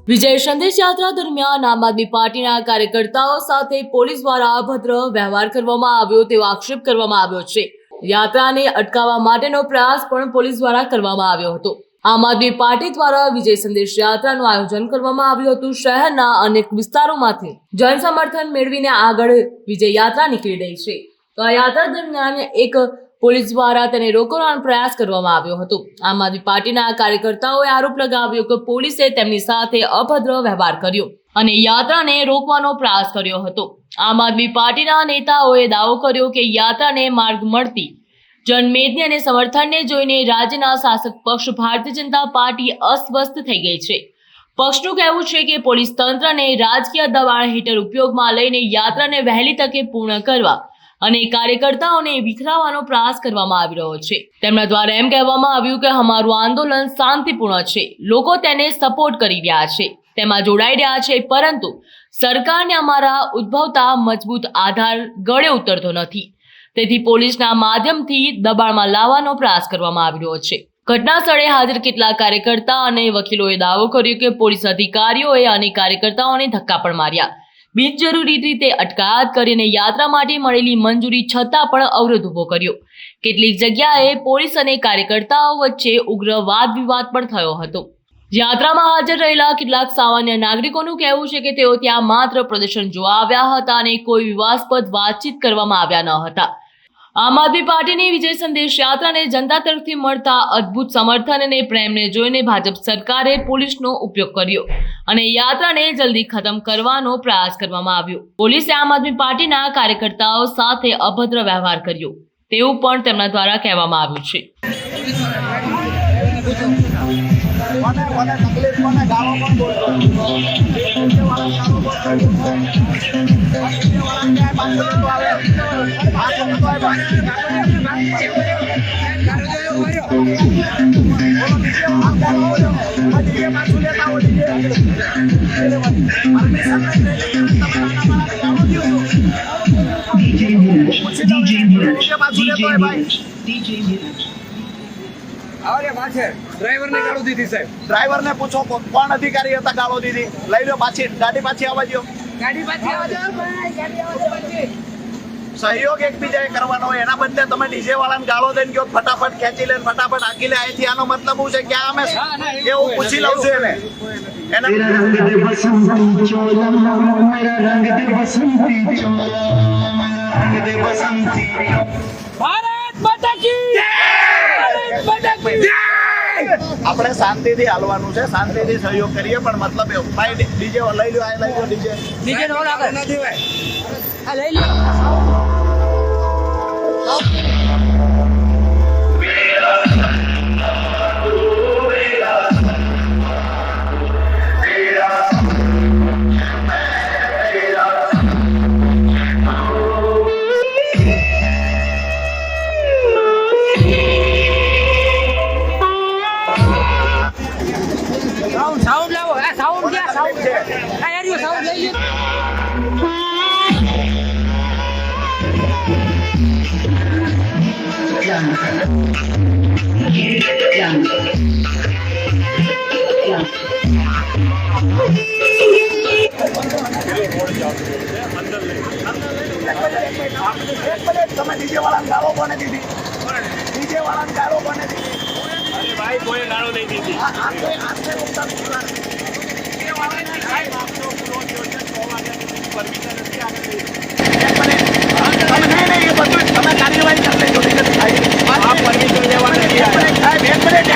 વિજય સંદેશ યાત્રા દરમિયાન આમ આદમી પાર્ટીના કાર્યકર્તાઓ સાથે પોલીસ દ્વારા અભદ્ર વ્યવહાર કરવામાં આવ્યો તેવો આક્ષેપ કરવામાં આવ્યો છે। યાત્રાને અટકાવવા માટેનો પ્રયાસ પણ પોલીસ દ્વારા કરવામાં આવ્યો હતો। આમ આદમી પાર્ટી દ્વારા વિજય સંદેશ યાત્રાનું આયોજન કરવામાં આવ્યું હતું। શહેરના અનેક વિસ્તારોમાંથી જન સમર્થન મેળવીને આગળ વિજય યાત્રા નીકળી રહી છે। તો આ યાત્રા દરમિયાન એક પોલીસ દ્વારા તેને રોકવાનો પ્રયાસ કરવામાં આવ્યો હતો। આમ આદમી પાર્ટીના કાર્યકર્તાઓએ આરોપ લગાવ્યો કે પોલીસે તેમની સાથે અભદ્ર વ્યવહાર કર્યો અને યાત્રાને રોકવાનો પ્રયાસ કર્યો હતો। આમ આદમી પાર્ટીના નેતાઓએ દાવો કર્યો કે યાત્રાને માર્ગ મળતી જનમેદની અને સમર્થનને જોઈને રાજ્યના શાસક પક્ષ ભારતીય જનતા પાર્ટી અસ્વસ્થ થઈ ગઈ છે। પક્ષનું કહેવું છે કે પોલીસ તંત્રને રાજકીય દબાણ હેઠળ ઉપયોગમાં લઈને યાત્રાને વહેલી તકે પૂર્ણ કરવા અને કાર્યકર્તાઓને વિખરાવવાનો પ્રયાસ કરવામાં આવી રહ્યો છે। તેમના દ્વારા એમ કહેવામાં આવ્યું કે અમારું આંદોલન શાંતિપૂર્ણ છે, લોકો તેને સપોર્ટ કરી રહ્યા છે, તેમાં જોડાઈ રહ્યા છે, પરંતુ સરકારને અમારા ઉદ્ભવતા મજબૂત આધાર ગળે ઉતરતો નથી, તેથી પોલીસના માધ્યમથી દબાણમાં લાવવાનો પ્રયાસ કરવામાં આવી રહ્યો છે। ઘટના સ્થળે હાજર કેટલાક કાર્યકર્તા અને વકીલોએ દાવો કર્યો કે પોલીસ અધિકારીઓએ અનેક કાર્યકર્તાઓને ધક્કા પણ માર્યા, બિનજરૂરી રીતે અટકાયત કરીને યાત્રા માટે મળેલી મંજૂરી છતાં પણ અવરોધ ઉભો કર્યો। કેટલીક જગ્યાએ પોલીસ અને કાર્યકર્તાઓ વચ્ચે ઉગ્ર વાદ વિવાદ પણ થયો હતો। યાત્રામાં હાજર રહેલા કેટલાક સામાન્ય નાગરિકોનું કહેવું છે કે તેઓ ત્યાં માત્ર પ્રદર્શન જોવા આવ્યા હતા અને કોઈ વિવાદાસ્પદ વાતચીત કરવામાં આવ્યા ન હતા। આમ આદમી પાર્ટીની વિજય સંદેશ યાત્રાને જનતા તરફથી મળતા અદ્ભુત સમર્થન અને પ્રેમને જોઈને ભાજપ સરકારે પોલીસનો ઉપયોગ કર્યો અને યાત્રાને જલ્દી ખતમ કરવાનો પ્રયાસ કરવામાં આવ્યો। પોલીસે આમ આદમી પાર્ટીના કાર્યકર્તાઓ સાથે અભદ્ર વ્યવહાર કર્યો તેવું પણ તેમના દ્વારા કહેવામાં આવ્યું છે। ड्राइवर ने गाड़ो दी थी साहब। ड्राइवर ने पूछो कौन अधिकारी था गाड़ो दी थी, लई लो पाछी गाड़ी पाछी आवा दो, गाड़ी पाछी आवा दो भाई, गाड़ी आवा दो पाछी। सहयोग એકબીજાએ કરવાનો હોય, એના બદલે તમે ડીજે વાળાને ગાળો દઈને કહો ફટાફટ ખેંચી લે ફટાફટ આકી લે, અહીંથી આનો મતલબ શું છે કે અમે એવું પૂછી લઉં છું એને मेरा रंग दे बसंती चोला, मेरा रंग दे बसंती चोला, मेरा रंग दे बसंती। भारत माता की जय, भारत माता की जय। આપણે શાંતિથી હાલવાનું છે, શાંતિથી સહયોગ કરીએ, પણ મતલબ એવું ભાઈ ડીજે લઈ લો, આ લઈ લો ડીજે ડીજે નો લાગે ન દેવાય, આ લઈ લો। साउंड लाओ, आ साउंड क्या साउंड है, आ यार ये साउंड ले लो। તમે ડીજે વાળાને ગાળો કોને દીધી, ડીજે વાળાને ગાળો કોને દીધી? अरे भाई कोई गाड़ो नहीं दी थी। તમે કાર્યવાહી કરી લેજો, आप परमिशन लेवा नहीं आए। એક મિનિટ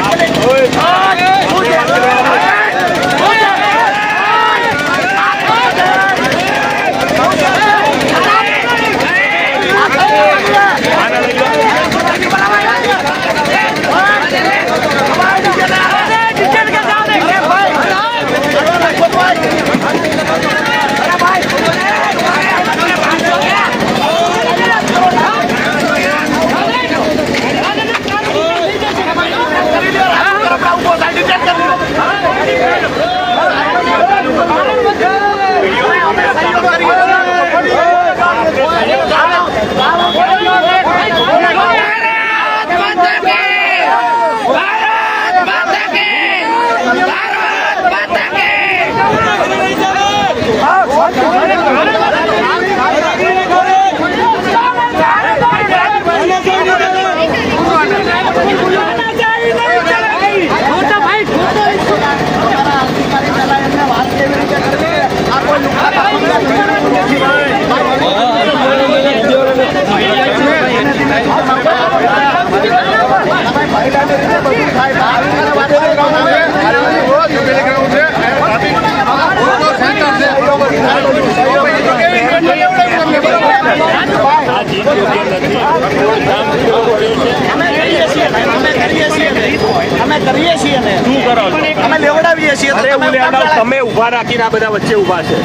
અમે કરીએ છીએ ને શું કરો છો? અમે લેવડાવીએ છીએ અરે હું લેવાનો, તમે ઊભા રાખીને આ બધા વચ્ચે ઊભા છે.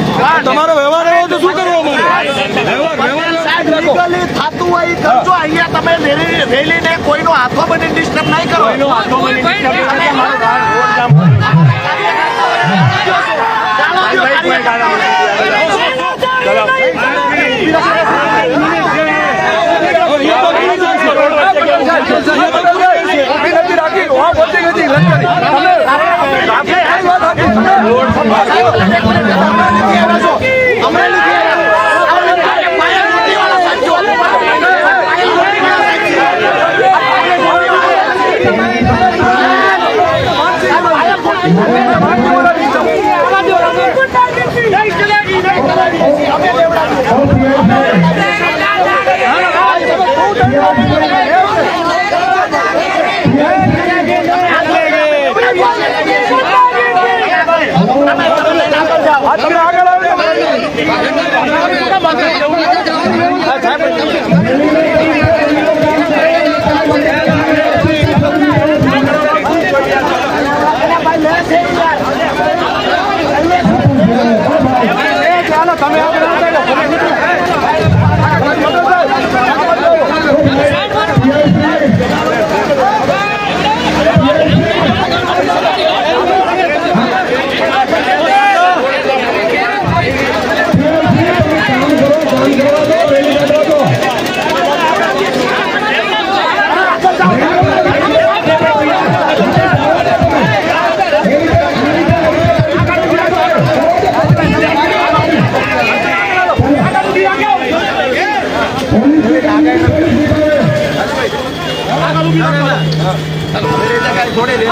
તમારો વ્યવહાર એવો તો શું કરવો અમારે? લીગલી થતું હોય એ કરજો. અહીંયા તમે રેલીને કોઈનો હાથો બની ડિસ્ટર્બ નહીં કરો. કોઈનો હાથો મને disturb નહીં કરે. મારું રોડ કામ કરે. ભાઈ, કોઈ ગાળા મને થોડી